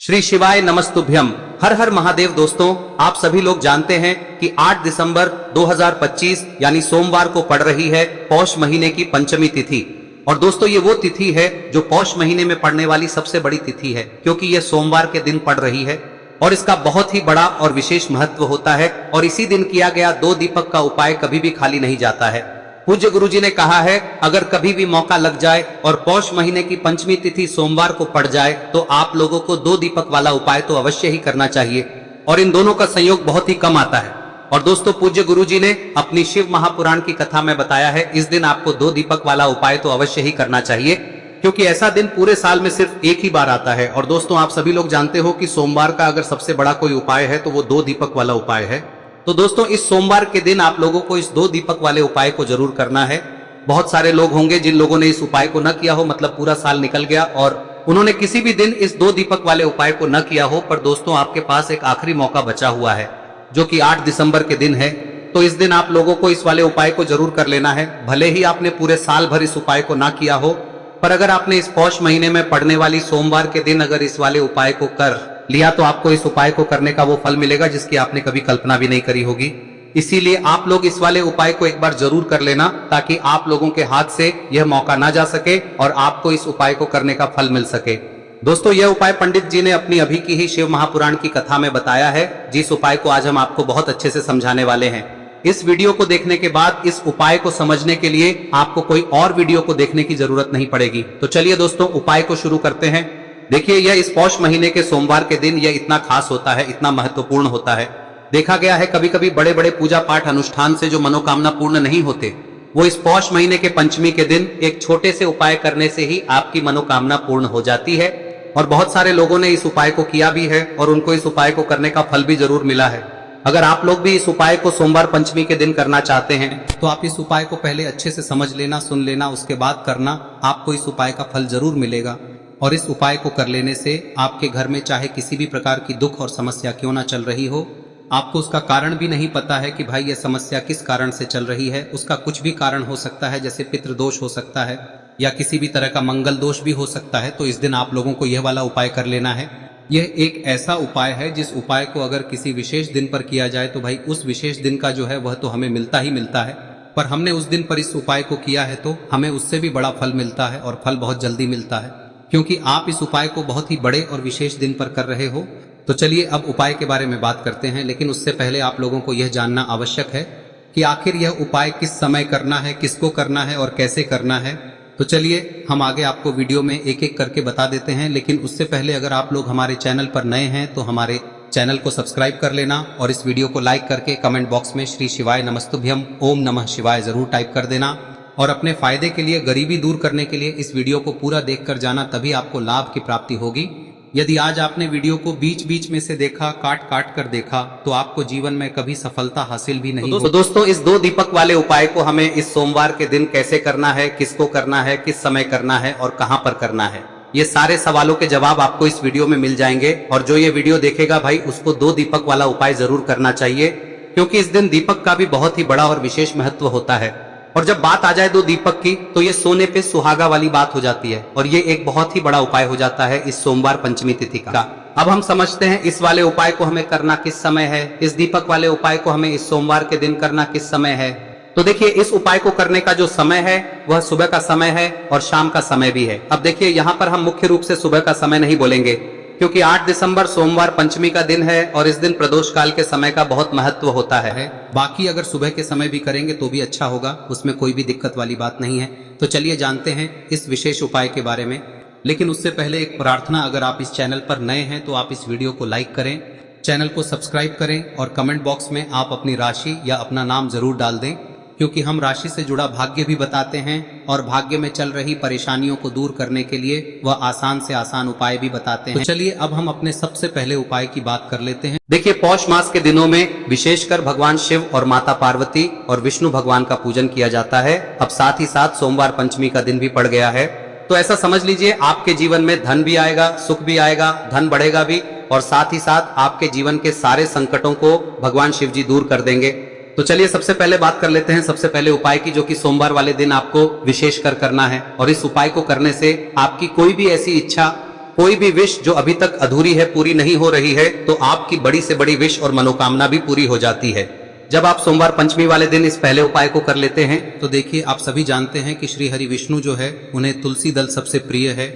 श्री शिवाय नमस्तुभ्यम। हर हर महादेव। दोस्तों, आप सभी लोग जानते हैं कि 8 दिसंबर 2025 यानी सोमवार को पड़ रही है पौष महीने की पंचमी तिथि। और दोस्तों, ये वो तिथि है जो पौष महीने में पड़ने वाली सबसे बड़ी तिथि है, क्योंकि ये सोमवार के दिन पड़ रही है और इसका बहुत ही बड़ा और विशेष महत्व होता है। और इसी दिन किया गया 2 दीपक का उपाय कभी भी खाली नहीं जाता है। पूज्य गुरुजी ने कहा है, अगर कभी भी मौका लग जाए और पौष महीने की पंचमी तिथि सोमवार को पड़ जाए तो आप लोगों को 2 दीपक वाला उपाय तो अवश्य ही करना चाहिए। और इन दोनों का संयोग बहुत ही कम आता है। और दोस्तों, पूज्य गुरुजी ने अपनी शिव महापुराण की कथा में बताया है, इस दिन आपको 2 दीपक वाला उपाय तो अवश्य ही करना चाहिए, क्योंकि ऐसा दिन पूरे साल में सिर्फ एक ही बार आता है। और दोस्तों, आप सभी लोग जानते हो कि सोमवार का अगर सबसे बड़ा कोई उपाय है तो वो 2 दीपक वाला उपाय है। तो दोस्तों, इस सोमवार के दिन आप लोगों को इस 2 दीपक वाले उपाय को जरूर करना है। बहुत सारे लोग होंगे जिन लोगों ने इस उपाय को न किया हो, मतलब पूरा साल निकल गया और उन्होंने किसी भी दिन इस 2 दीपक वाले उपाय को न किया हो। पर दोस्तों, आपके पास एक आखिरी मौका बचा हुआ है, जो कि 8 दिसंबर के दिन है। तो इस दिन आप लोगों को इस वाले उपाय को जरूर कर लेना है। भले ही आपने पूरे साल भर इस उपाय को ना किया हो, पर अगर आपने इस पौष महीने में पड़ने वाली सोमवार के दिन अगर इस वाले उपाय को कर लिया तो आपको इस उपाय को करने का वो फल मिलेगा जिसकी आपने कभी कल्पना भी नहीं करी होगी। इसीलिए आप लोग इस वाले उपाय को एक बार जरूर कर लेना, ताकि आप लोगों के हाथ से यह मौका ना जा सके और आपको इस उपाय को करने का फल मिल सके। दोस्तों, यह उपाय पंडित जी ने अपनी अभी की ही शिव महापुराण की कथा में बताया है, जिस उपाय को आज हम आपको बहुत अच्छे से समझाने वाले हैं। इस वीडियो को देखने के बाद इस उपाय को समझने के लिए आपको कोई और वीडियो को देखने की जरूरत नहीं पड़ेगी। तो चलिए दोस्तों, उपाय को शुरू करते हैं। देखिए, यह इस पौष महीने के सोमवार के दिन यह इतना खास होता है, इतना महत्वपूर्ण होता है। देखा गया है कभी कभी बड़े बड़े पूजा पाठ अनुष्ठान से जो मनोकामना पूर्ण नहीं होते, वो इस पौष महीने के पंचमी के दिन एक छोटे से उपाय करने से ही आपकी मनोकामना पूर्ण हो जाती है। और बहुत सारे लोगों ने इस उपाय को किया भी है और उनको इस उपाय को करने का फल भी जरूर मिला है। अगर आप लोग भी इस उपाय को सोमवार पंचमी के दिन करना चाहते हैं तो आप इस उपाय को पहले अच्छे से समझ लेना, सुन लेना, उसके बाद करना। आपको इस उपाय का फल जरूर मिलेगा। और इस उपाय को कर लेने से आपके घर में चाहे किसी भी प्रकार की दुख और समस्या क्यों ना चल रही हो, आपको उसका कारण भी नहीं पता है कि भाई यह समस्या किस कारण से चल रही है, उसका कुछ भी कारण हो सकता है, जैसे पितृदोष हो सकता है या किसी भी तरह का मंगल दोष भी हो सकता है। तो इस दिन आप लोगों को यह वाला उपाय कर लेना है। यह एक ऐसा उपाय है जिस उपाय को अगर किसी विशेष दिन पर किया जाए तो भाई उस विशेष दिन का जो है वह तो हमें मिलता ही मिलता है। पर हमने उस दिन पर इस उपाय को किया है तो हमें उससे भी बड़ा फल मिलता है, और फल बहुत जल्दी मिलता है, क्योंकि आप इस उपाय को बहुत ही बड़े और विशेष दिन पर कर रहे हो। तो चलिए अब उपाय के बारे में बात करते हैं, लेकिन उससे पहले आप लोगों को यह जानना आवश्यक है कि आखिर यह उपाय किस समय करना है, किसको करना है और कैसे करना है। तो चलिए हम आगे आपको वीडियो में एक एक करके बता देते हैं। लेकिन उससे पहले अगर आप लोग हमारे चैनल पर नए हैं तो हमारे चैनल को सब्सक्राइब कर लेना और इस वीडियो को लाइक करके कमेंट बॉक्स में श्री शिवाय नमस्तुभ्यम ओम नमः शिवाय जरूर टाइप कर देना। और अपने फायदे के लिए, गरीबी दूर करने के लिए इस वीडियो को पूरा देखकर जाना, तभी आपको लाभ की प्राप्ति होगी। यदि आज आपने वीडियो को बीच बीच में से देखा, काट काट कर देखा, तो आपको जीवन में कभी सफलता हासिल भी नहीं होगी। दोस्तों, इस 2 दीपक वाले उपाय को हमें इस सोमवार के दिन कैसे करना है, किसको करना है, किस समय करना है और कहां पर करना है, ये सारे सवालों के जवाब आपको इस वीडियो में मिल जाएंगे। और जो ये वीडियो देखेगा भाई, उसको 2 दीपक वाला उपाय जरूर करना चाहिए, क्योंकि इस दिन दीपक का भी बहुत ही बड़ा और विशेष महत्व होता है। और जब बात आ जाए 2 दीपक की, तो ये सोने पे सुहागा वाली बात हो जाती है, और ये एक बहुत ही बड़ा उपाय हो जाता है इस सोमवार पंचमी तिथि का। अब हम समझते हैं इस वाले उपाय को हमें करना किस समय है, इस दीपक वाले उपाय को हमें इस सोमवार के दिन करना किस समय है। तो देखिए, इस उपाय को करने का जो समय है वह सुबह का समय है और शाम का समय भी है। अब देखिए, यहाँ पर हम मुख्य रूप से सुबह का समय नहीं बोलेंगे, क्योंकि 8 दिसंबर सोमवार पंचमी का दिन है और इस दिन प्रदोष काल के समय का बहुत महत्व होता है। बाकी अगर सुबह के समय भी करेंगे तो भी अच्छा होगा, उसमें कोई भी दिक्कत वाली बात नहीं है। तो चलिए जानते हैं इस विशेष उपाय के बारे में। लेकिन उससे पहले एक प्रार्थना, अगर आप इस चैनल पर नए हैं तो आप इस वीडियो को लाइक करें, चैनल को सब्सक्राइब करें और कमेंट बॉक्स में आप अपनी राशि या अपना नाम जरूर डाल दें, क्योंकि हम राशि से जुड़ा भाग्य भी बताते हैं और भाग्य में चल रही परेशानियों को दूर करने के लिए वह आसान से आसान उपाय भी बताते हैं। तो चलिए अब हम अपने सबसे पहले उपाय की बात कर लेते हैं। देखिए, पौष मास के दिनों में विशेषकर भगवान शिव और माता पार्वती और विष्णु भगवान का पूजन किया जाता है। अब साथ ही साथ सोमवार पंचमी का दिन भी पड़ गया है, तो ऐसा समझ लीजिए आपके जीवन में धन भी आएगा, सुख भी आएगा, धन बढ़ेगा भी, और साथ ही साथ आपके जीवन के सारे संकटों को भगवान शिव जी दूर कर देंगे। तो चलिए सबसे पहले बात कर लेते हैं सबसे पहले उपाय की, जो कि सोमवार वाले दिन आपको विशेष कर करना है। और इस उपाय को करने से आपकी कोई भी ऐसी इच्छा कोई भी विश जो अभी तक अधूरी है, पूरी नहीं हो रही है, तो आपकी बड़ी से बड़ी विश और मनोकामना भी पूरी हो जाती है जब आप सोमवार पंचमी वाले दिन इस पहले उपाय को कर लेते हैं। तो देखिए, आप सभी जानते हैं कि श्री हरि विष्णु जो है उन्हें तुलसी दल सबसे प्रिय है।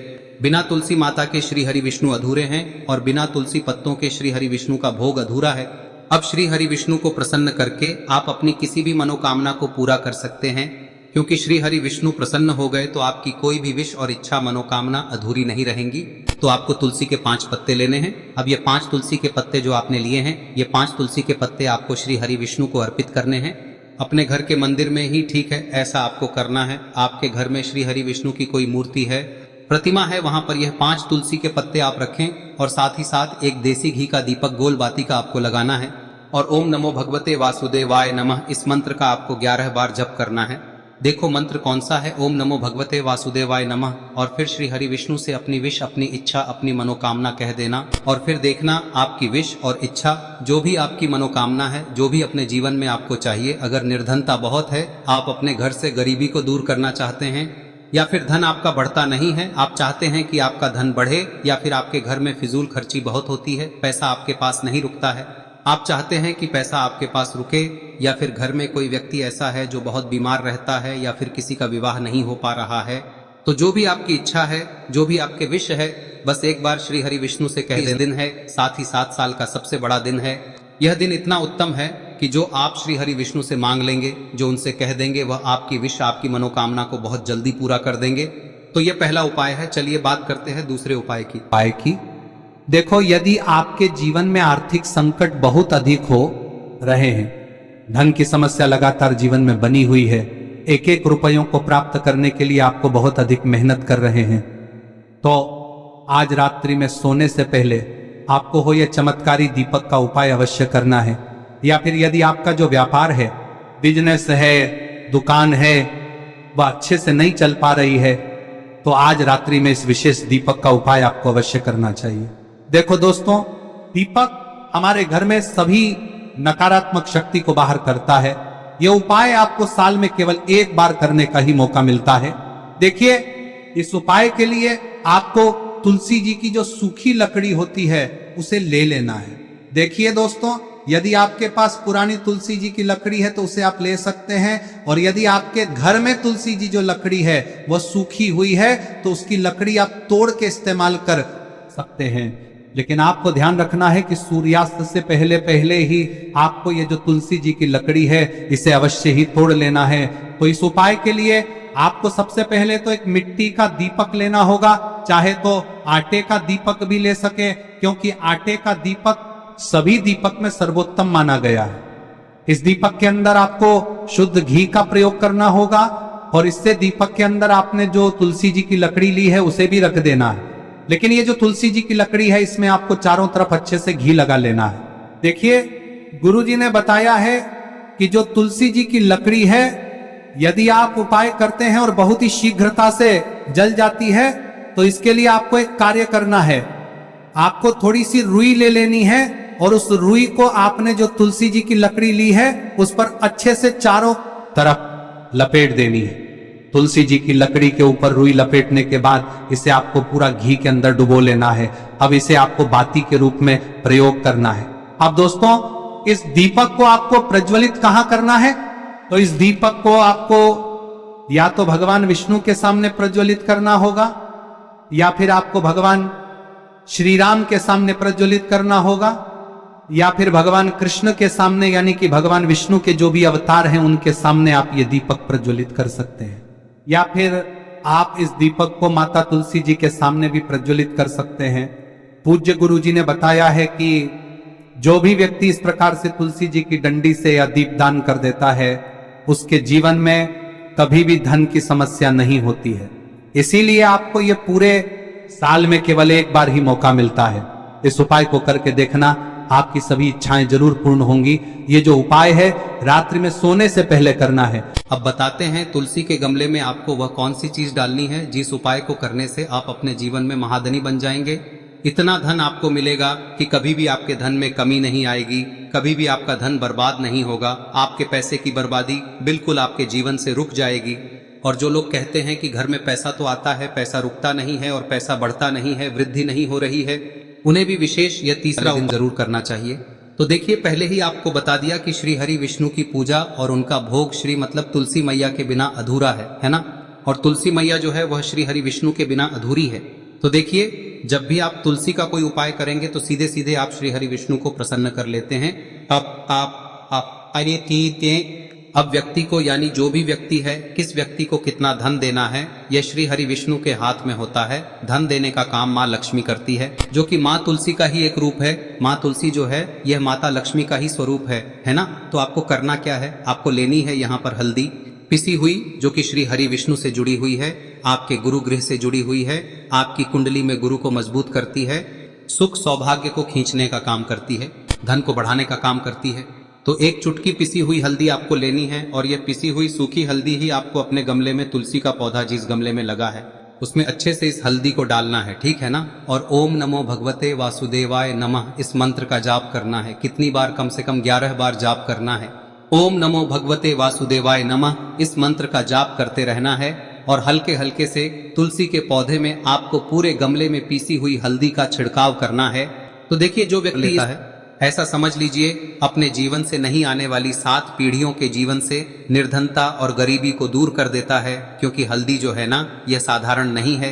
बिना तुलसी माता के श्री हरि विष्णु अधूरे हैं और बिना तुलसी पत्तों के श्री हरि विष्णु का भोग अधूरा है। अब श्री हरि विष्णु को प्रसन्न करके आप अपनी किसी भी मनोकामना को पूरा कर सकते हैं, क्योंकि श्री हरि विष्णु प्रसन्न हो गए तो आपकी कोई भी विश और इच्छा मनोकामना अधूरी नहीं रहेंगी। तो आपको तुलसी के 5 पत्ते लेने हैं। अब ये 5 तुलसी के पत्ते जो आपने लिए हैं, ये 5 तुलसी के पत्ते आपको श्री हरि विष्णु को अर्पित करने हैं। अपने घर के मंदिर में ही ठीक है, ऐसा आपको करना है। आपके घर में श्री हरि विष्णु की कोई मूर्ति है, प्रतिमा है, वहां पर यह 5 तुलसी के पत्ते आप रखें और साथ ही साथ एक देसी घी का दीपक गोल बाती का आपको लगाना है और ओम नमो भगवते वासुदेवाय नमः इस मंत्र का आपको 11 बार जप करना है। देखो मंत्र कौन सा है, ओम नमो भगवते वासुदेवाय नमः, और फिर श्री हरि विष्णु से अपनी विश, अपनी इच्छा, अपनी मनोकामना कह देना और फिर देखना आपकी विश और इच्छा, जो भी आपकी मनोकामना है, जो भी अपने जीवन में आपको चाहिए। अगर निर्धनता बहुत है, आप अपने घर से गरीबी को दूर करना चाहते हैं, या फिर धन आपका बढ़ता नहीं है, आप चाहते हैं कि आपका धन बढ़े, या फिर आपके घर में फिजूल खर्ची बहुत होती है, पैसा आपके पास नहीं रुकता है, आप चाहते हैं कि पैसा आपके पास रुके, या फिर घर में कोई व्यक्ति ऐसा है जो बहुत बीमार रहता है, या फिर किसी का विवाह नहीं हो पा रहा है, तो जो भी आपकी इच्छा है, जो भी आपके विश है, बस एक बार श्री हरि विष्णु से कह दें। दिन है, साथ ही 7 साल का सबसे बड़ा दिन है। यह दिन इतना उत्तम है कि जो आप श्री हरि विष्णु से मांग लेंगे, जो उनसे कह देंगे, वह आपकी विश, आपकी मनोकामना को बहुत जल्दी पूरा कर देंगे। तो यह पहला उपाय है। चलिए बात करते हैं दूसरे उपाय की। देखो, यदि आपके जीवन में आर्थिक संकट बहुत अधिक हो रहे हैं, धन की समस्या लगातार जीवन में बनी हुई है, एक एक रुपयों को प्राप्त करने के लिए आपको बहुत अधिक मेहनत कर रहे हैं, तो आज रात्रि में सोने से पहले आपको हो यह चमत्कारी दीपक का उपाय अवश्य करना है। या फिर यदि आपका जो व्यापार है, बिजनेस है, दुकान है, वह अच्छे से नहीं चल पा रही है, तो आज रात्रि में इस विशेष दीपक का उपाय आपको अवश्य करना चाहिए। देखो दोस्तों, दीपक हमारे घर में सभी नकारात्मक शक्ति को बाहर करता है। यह उपाय आपको साल में केवल 1 बार करने का ही मौका मिलता है। देखिए, इस उपाय के लिए आपको तुलसी जी की जो सूखी लकड़ी होती है उसे ले लेना है। देखिए दोस्तों, यदि आपके पास पुरानी तुलसी जी की लकड़ी है तो उसे आप ले सकते हैं, और यदि आपके घर में तुलसी जी जो लकड़ी है वह सूखी हुई है तो उसकी लकड़ी आप तोड़ के इस्तेमाल कर सकते हैं। लेकिन आपको ध्यान रखना है कि सूर्यास्त से पहले पहले ही आपको ये जो तुलसी जी की लकड़ी है इसे अवश्य ही तोड़ लेना है। तो इस उपाय के लिए आपको सबसे पहले तो एक मिट्टी का दीपक लेना होगा, चाहे तो आटे का दीपक भी ले सके, क्योंकि आटे का दीपक सभी दीपक में सर्वोत्तम माना गया है। इस दीपक के अंदर आपको शुद्ध घी का प्रयोग करना होगा, और इससे दीपक के अंदर आपने जो तुलसी जी की लकड़ी ली है उसे भी रख देना है। लेकिन ये जो तुलसी जी की लकड़ी है, इसमें आपको चारों तरफ अच्छे से घी लगा लेना है। देखिए, गुरु जी ने बताया है कि जो तुलसी जी की लकड़ी है, यदि आप उपाय करते हैं और बहुत ही शीघ्रता से जल जाती है, तो इसके लिए आपको एक कार्य करना है। आपको थोड़ी सी रुई ले लेनी है और उस रुई को आपने जो तुलसी जी की लकड़ी ली है उस पर अच्छे से चारों तरफ लपेट देनी है। तुलसी जी की लकड़ी के ऊपर रुई लपेटने के बाद इसे आपको पूरा घी के अंदर डुबो लेना है। अब इसे आपको बाती के रूप में प्रयोग करना है। अब दोस्तों, इस दीपक को आपको प्रज्वलित कहां करना है? तो इस दीपक को आपको या तो भगवान विष्णु के सामने प्रज्वलित करना होगा, या फिर आपको भगवान श्री राम के सामने प्रज्वलित करना होगा, या फिर भगवान कृष्ण के सामने, यानी कि भगवान विष्णु के जो भी अवतार हैं उनके सामने आप ये दीपक प्रज्वलित कर सकते हैं। या फिर आप इस दीपक को माता तुलसी जी के सामने भी प्रज्वलित कर सकते हैं। पूज्य गुरु जी ने बताया है कि जो भी व्यक्ति इस प्रकार से तुलसी जी की डंडी से या दीपदान कर देता है, उसके जीवन में कभी भी धन की समस्या नहीं होती है। इसीलिए आपको ये पूरे साल में केवल 1 बार ही मौका मिलता है। इस उपाय को करके देखना, आपकी सभी इच्छाएं जरूर पूर्ण होंगी। ये जो उपाय है रात्रि में सोने से पहले करना है। अब बताते हैं तुलसी के गमले में आपको वह कौन सी चीज डालनी है जिस उपाय को करने से आप अपने जीवन में महाधनी बन जाएंगे। इतना धन आपको मिलेगा कि कभी भी आपके धन में कमी नहीं आएगी, कभी भी आपका धन बर्बाद नहीं होगा। आपके पैसे की बर्बादी बिल्कुल आपके जीवन से रुक जाएगी। और जो लोग कहते हैं कि घर में पैसा तो आता है, पैसा रुकता नहीं है और पैसा बढ़ता नहीं है, वृद्धि नहीं हो रही है, उन्हें भी विशेष यह तीसरा दिन जरूर करना चाहिए। तो देखिए, पहले ही आपको बता दिया कि श्री हरि विष्णु की पूजा और उनका भोग श्री मतलब तुलसी मैया के बिना अधूरा है ना। और तुलसी मैया जो है वह श्री हरि विष्णु के बिना अधूरी है। तो देखिए, जब भी आप तुलसी का कोई उपाय करेंगे तो सीधे सीधे आप श्री हरि विष्णु को प्रसन्न कर लेते हैं। अब व्यक्ति को, यानी जो भी व्यक्ति है, किस व्यक्ति को कितना धन देना है, यह श्री हरि विष्णु के हाथ में होता है। धन देने का काम माँ लक्ष्मी करती है, जो कि माँ तुलसी का ही एक रूप है। माँ तुलसी जो है यह माता लक्ष्मी का ही स्वरूप है ना। तो आपको करना क्या है, आपको लेनी है यहाँ पर हल्दी पिसी हुई, जो कि श्री हरि विष्णु से जुड़ी हुई है, आपके गुरु गृह से जुड़ी हुई है, आपकी कुंडली में गुरु को मजबूत करती है, सुख सौभाग्य को खींचने का काम करती है, धन को बढ़ाने का काम करती है। तो एक चुटकी पिसी हुई हल्दी आपको लेनी है और यह पिसी हुई सूखी हल्दी ही आपको अपने गमले में, तुलसी का पौधा जिस गमले में लगा है उसमें अच्छे से इस हल्दी को डालना है, ठीक है ना। और ओम नमो भगवते वासुदेवाय नमः इस मंत्र का जाप करना है। कितनी बार? कम से कम 11 बार जाप करना है। ओम नमो भगवते वासुदेवाय नमः इस मंत्र का जाप करते रहना है और हल्के हल्के से तुलसी के पौधे में आपको पूरे गमले में पीसी हुई हल्दी का छिड़काव करना है। तो देखिए, जो व्यक्ति लेता है, ऐसा समझ लीजिए अपने जीवन से नहीं आने वाली 7 पीढ़ियों के जीवन से निर्धनता और गरीबी को दूर कर देता है। क्योंकि हल्दी जो है ना, यह साधारण नहीं है।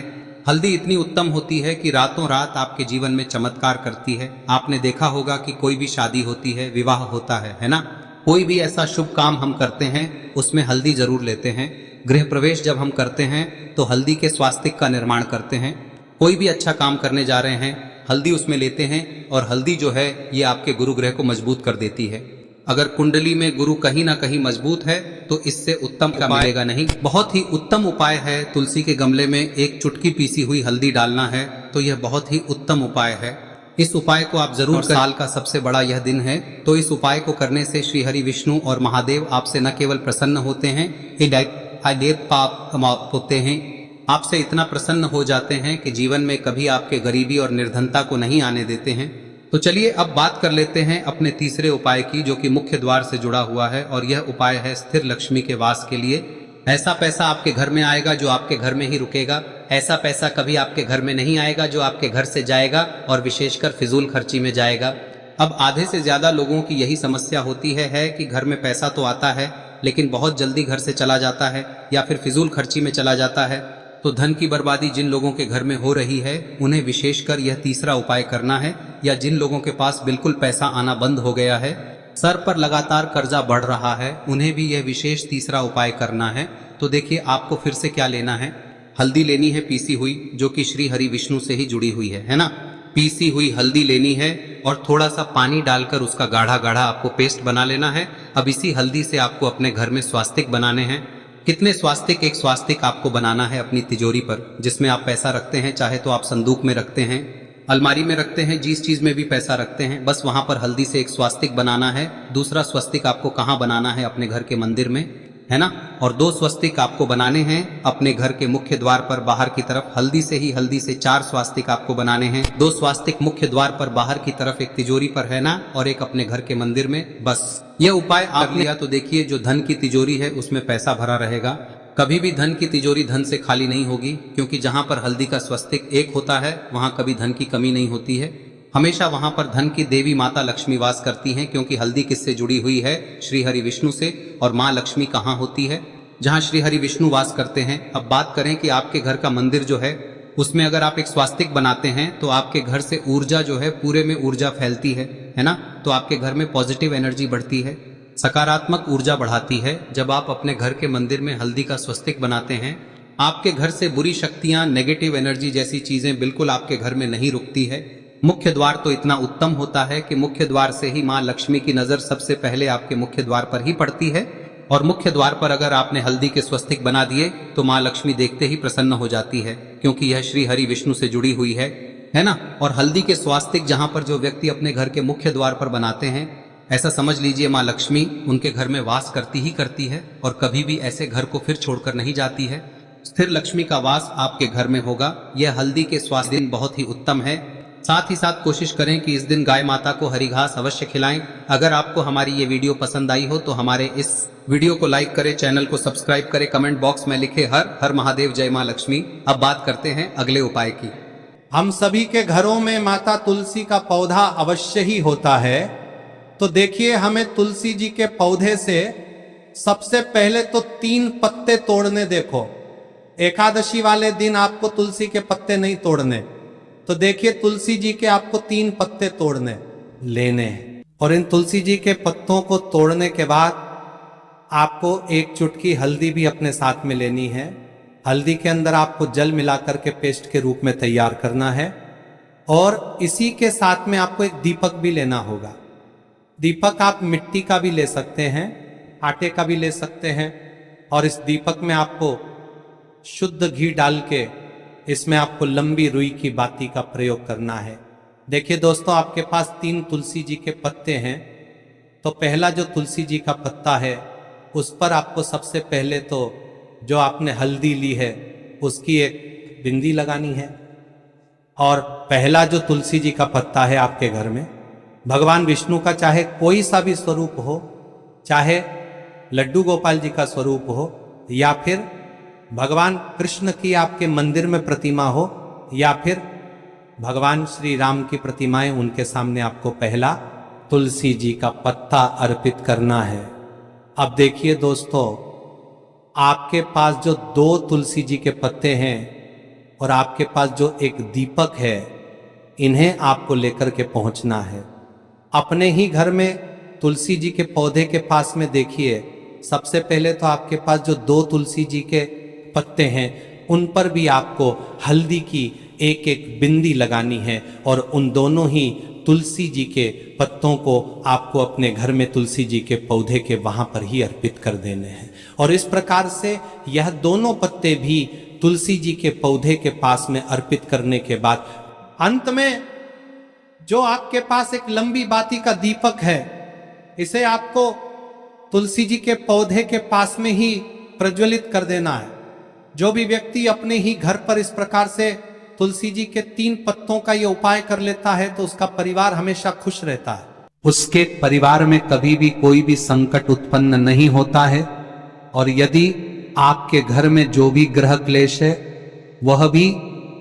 हल्दी इतनी उत्तम होती है कि रातों रात आपके जीवन में चमत्कार करती है। आपने देखा होगा कि कोई भी शादी होती है, विवाह होता है ना, कोई भी ऐसा शुभ काम हम करते हैं उसमें हल्दी जरूर लेते हैं। गृह प्रवेश जब हम करते हैं तो हल्दी के स्वास्तिक का निर्माण करते हैं। कोई भी अच्छा काम करने जा रहे हैं, हल्दी उसमें लेते हैं और हल्दी जो है ये आपके गुरु ग्रह को मजबूत कर देती है। अगर कुंडली में गुरु कहीं ना कहीं मजबूत है तो इससे उत्तम का मिलेगा नहीं। बहुत ही उत्तम उपाय है, तुलसी के गमले में एक चुटकी पीसी हुई हल्दी डालना है, तो यह बहुत ही उत्तम उपाय है। इस उपाय को आप जरूर, साल का सबसे बड़ा यह दिन है, तो इस उपाय को करने से श्री हरि विष्णु और महादेव आपसे न केवल प्रसन्न होते हैं, पाप होते हैं, आपसे इतना प्रसन्न हो जाते हैं कि जीवन में कभी आपके गरीबी और निर्धनता को नहीं आने देते हैं। तो चलिए अब बात कर लेते हैं अपने तीसरे उपाय की, जो कि मुख्य द्वार से जुड़ा हुआ है और यह उपाय है स्थिर लक्ष्मी के वास के लिए। ऐसा पैसा आपके घर में आएगा जो आपके घर में ही रुकेगा। ऐसा पैसा कभी आपके घर में नहीं आएगा जो आपके घर से जाएगा और विशेषकर फिजूल खर्ची में जाएगा। अब आधे से ज्यादा लोगों की यही समस्या होती है कि घर में पैसा तो आता है लेकिन बहुत जल्दी घर से चला जाता है या फिर फिजूल खर्ची में चला जाता है। तो धन की बर्बादी जिन लोगों के घर में हो रही है उन्हें विशेषकर यह तीसरा उपाय करना है, या जिन लोगों के पास बिल्कुल पैसा आना बंद हो गया है, सर पर लगातार कर्जा बढ़ रहा है, उन्हें भी यह विशेष तीसरा उपाय करना है। तो देखिए, आपको फिर से क्या लेना है, हल्दी लेनी है पीसी हुई, जो कि श्री हरि विष्णु से ही जुड़ी हुई है ना। पीसी हुई हल्दी लेनी है और थोड़ा सा पानी डालकर उसका गाढ़ा गाढ़ा आपको पेस्ट बना लेना है। अब इसी हल्दी से आपको अपने घर में स्वास्तिक बनाने हैं। कितने स्वास्तिक? एक स्वास्तिक आपको बनाना है अपनी तिजोरी पर, जिसमें आप पैसा रखते हैं, चाहे तो आप संदूक में रखते हैं, अलमारी में रखते हैं, जिस चीज में भी पैसा रखते हैं, बस वहां पर हल्दी से एक स्वास्तिक बनाना है। दूसरा स्वस्तिक आपको कहाँ बनाना है? अपने घर के मंदिर में, है ना। और 2 स्वस्तिक आपको बनाने हैं अपने घर के मुख्य द्वार पर बाहर की तरफ। हल्दी से 4 स्वास्तिक आपको बनाने हैं। 2 स्वास्तिक मुख्य द्वार पर बाहर की तरफ, एक तिजोरी पर, है ना, और एक अपने घर के मंदिर में। बस यह उपाय आप लिया तो देखिए, जो धन की तिजोरी है उसमें पैसा भरा रहेगा। कभी भी धन की तिजोरी धन से खाली नहीं होगी, क्योंकि जहां पर हल्दी का स्वस्तिक एक होता है वहां कभी धन की कमी नहीं होती है। हमेशा वहां पर धन की देवी माता लक्ष्मी वास करती हैं, क्योंकि हल्दी किससे जुड़ी हुई है? श्री हरि विष्णु से। और माँ लक्ष्मी कहाँ होती है? जहाँ श्री हरि विष्णु वास करते हैं। अब बात करें कि आपके घर का मंदिर जो है उसमें अगर आप एक स्वास्तिक बनाते हैं तो आपके घर से ऊर्जा जो है, पूरे में ऊर्जा फैलती है ना। तो आपके घर में पॉजिटिव एनर्जी बढ़ती है, सकारात्मक ऊर्जा बढ़ाती है। जब आप अपने घर के मंदिर में हल्दी का स्वस्तिक बनाते हैं, आपके घर से बुरी शक्तियां, नेगेटिव एनर्जी जैसी चीजें बिल्कुल आपके घर में नहीं रुकती है। मुख्य द्वार तो इतना उत्तम होता है कि मुख्य द्वार से ही माँ लक्ष्मी की नजर सबसे पहले आपके मुख्य द्वार पर ही पड़ती है। और मुख्य द्वार पर अगर आपने हल्दी के स्वस्तिक बना दिए तो माँ लक्ष्मी देखते ही प्रसन्न हो जाती है, क्योंकि यह श्री हरि विष्णु से जुड़ी हुई है ना। और हल्दी के स्वास्तिक जहां पर जो व्यक्ति अपने घर के मुख्य द्वार पर बनाते हैं, ऐसा समझ लीजिए माँ लक्ष्मी उनके घर में वास करती ही करती है और कभी भी ऐसे घर को फिर छोड़कर नहीं जाती है। स्थिर लक्ष्मी का वास आपके घर में होगा। यह हल्दी के स्वास्थ्य दिन बहुत ही उत्तम है। साथ ही साथ कोशिश करें कि इस दिन गाय माता को हरी घास अवश्य खिलाएं। अगर आपको हमारी ये वीडियो पसंद आई हो तो हमारे इस वीडियो को लाइक करें, चैनल को सब्सक्राइब करें, कमेंट बॉक्स में लिखे हर हर महादेव, जय मां लक्ष्मी। अब बात करते हैं अगले उपाय की। हम सभी के घरों में माता तुलसी का पौधा अवश्य ही होता है। तो देखिए, हमें तुलसी जी के पौधे से सबसे पहले तो 3 पत्ते तोड़ने। देखो, एकादशी वाले दिन आपको तुलसी के पत्ते नहीं तोड़ने। तो देखिए, तुलसी जी के आपको 3 पत्ते तोड़ने लेने हैं। और इन तुलसी जी के पत्तों को तोड़ने के बाद आपको 1 चुटकी हल्दी भी अपने साथ में लेनी है। हल्दी के अंदर आपको जल मिलाकर के पेस्ट के रूप में तैयार करना है। और इसी के साथ में आपको एक दीपक भी लेना होगा। दीपक आप मिट्टी का भी ले सकते हैं, आटे का भी ले सकते हैं। और इस दीपक में आपको शुद्ध घी डाल के इसमें आपको लंबी रुई की बाती का प्रयोग करना है। देखिए दोस्तों, आपके पास 3 तुलसी जी के पत्ते हैं। तो पहला जो तुलसी जी का पत्ता है उस पर आपको सबसे पहले तो जो आपने हल्दी ली है उसकी एक बिंदी लगानी है। और पहला जो तुलसी जी का पत्ता है आपके घर में, भगवान विष्णु का चाहे कोई सा भी स्वरूप हो, चाहे लड्डू गोपाल जी का स्वरूप हो, या फिर भगवान कृष्ण की आपके मंदिर में प्रतिमा हो, या फिर भगवान श्री राम की प्रतिमाएं, उनके सामने आपको पहला तुलसी जी का पत्ता अर्पित करना है। अब देखिए दोस्तों, आपके पास जो 2 तुलसी जी के पत्ते हैं और आपके पास जो एक दीपक है, इन्हें आपको लेकर के पहुंचना है। अपने ही घर में तुलसी जी के पौधे के पास में देखिए, सबसे पहले तो आपके पास जो 2 तुलसी जी के पत्ते हैं उन पर भी आपको हल्दी की एक बिंदी लगानी है। और उन दोनों ही तुलसी जी के पत्तों को आपको अपने घर में तुलसी जी के पौधे के वहां पर ही अर्पित कर देने हैं। और इस प्रकार से यह दोनों पत्ते भी तुलसी जी के पौधे के पास में अर्पित करने के बाद अंत में जो आपके पास एक लंबी बाती का दीपक है, इसे आपको तुलसी जी के पौधे के पास में ही प्रज्वलित कर देना है। जो भी व्यक्ति अपने ही घर पर इस प्रकार से तुलसी जी के 3 पत्तों का ये उपाय कर लेता है तो उसका परिवार हमेशा खुश रहता है। उसके परिवार में कभी भी कोई भी संकट उत्पन्न नहीं होता है। और यदि आपके घर में जो भी ग्रह क्लेश है वह भी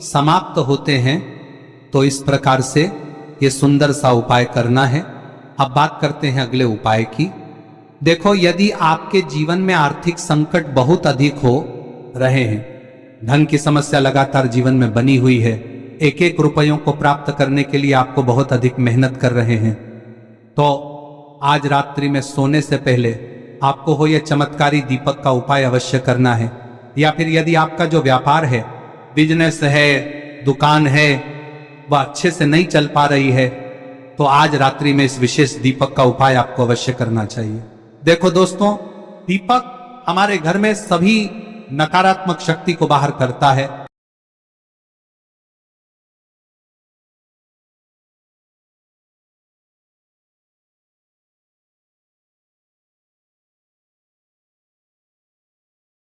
समाप्त होते हैं। तो इस प्रकार से ये सुंदर सा उपाय करना है। अब बात करते हैं अगले उपाय की। देखो, यदि आपके जीवन में आर्थिक संकट बहुत अधिक हो रहे हैं, धन की समस्या लगातार जीवन में बनी हुई है, एक रुपयों को प्राप्त करने के लिए आपको बहुत अधिक मेहनत कर रहे हैं, तो आज रात्रि में सोने से पहले आपको हो यह चमत्कारी दीपक का उपाय अवश्य करना है। या फिर यदि आपका जो व्यापार है, बिजनेस है, दुकान है, वह अच्छे से नहीं चल पा रही है, तो आज रात्रि में इस विशेष दीपक का उपाय आपको अवश्य करना चाहिए। देखो दोस्तों, दीपक हमारे घर में सभी नकारात्मक शक्ति को बाहर करता है।